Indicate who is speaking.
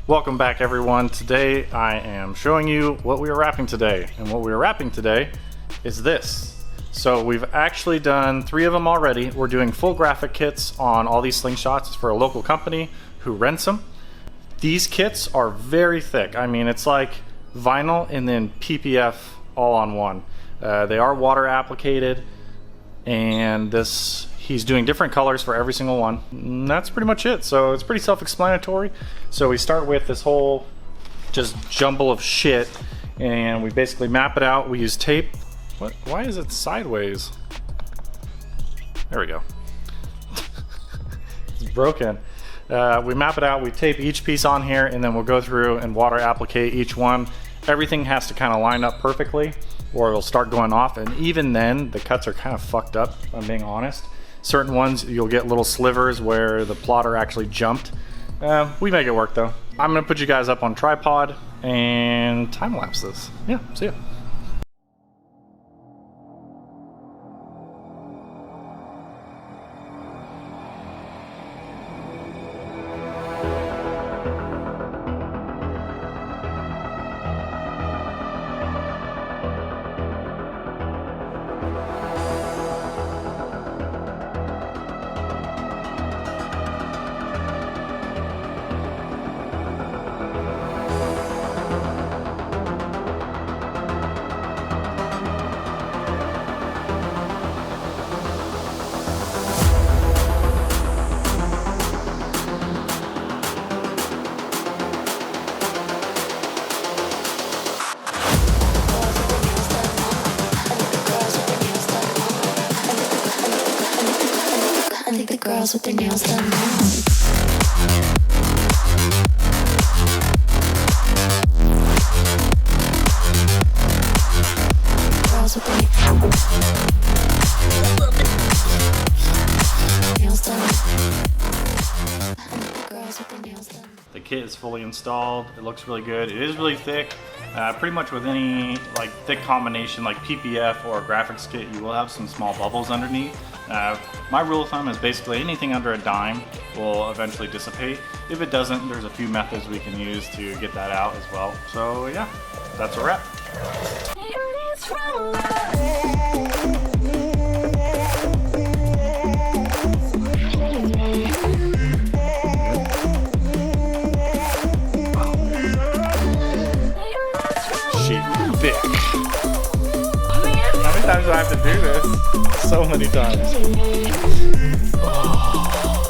Speaker 1: Welcome back everyone. Today I am showing you what we are wrapping today. And what we are wrapping today is this. So we've actually done 3 of them already. We're doing full graphic kits on all these slingshots for a local company who rents them. These kits are very thick. I mean, it's like vinyl and then PPF all on one. They are water applicated, and he's doing different colors for every single one. And that's pretty much it. So it's pretty self-explanatory. So we start with this whole just jumble of shit, and we basically map it out. We use tape. What? Why is it sideways? There we go. It's broken. We map it out, we tape each piece on here, and then we'll go through and water applicate each one. Everything has to kind of line up perfectly or it'll start going off, and even then the cuts are kind of fucked up, if I'm being honest. Certain ones you'll get little slivers where the plotter actually jumped. We make it work though. I'm gonna put you guys up on tripod and time lapse this. Yeah, see ya.
Speaker 2: Girls with their nails done now. Girls with their nails done. Girls with their nails done.
Speaker 1: The kit is fully installed. It looks really good. It is really thick. Pretty much with any like thick combination like PPF or a graphics kit, you will have some small bubbles underneath. My rule of thumb is basically anything under a dime will eventually dissipate. If it doesn't, there's a few methods we can use to get that out as well. So yeah, that's a wrap. Thick. How many times do I have to do this? So many times. Oh.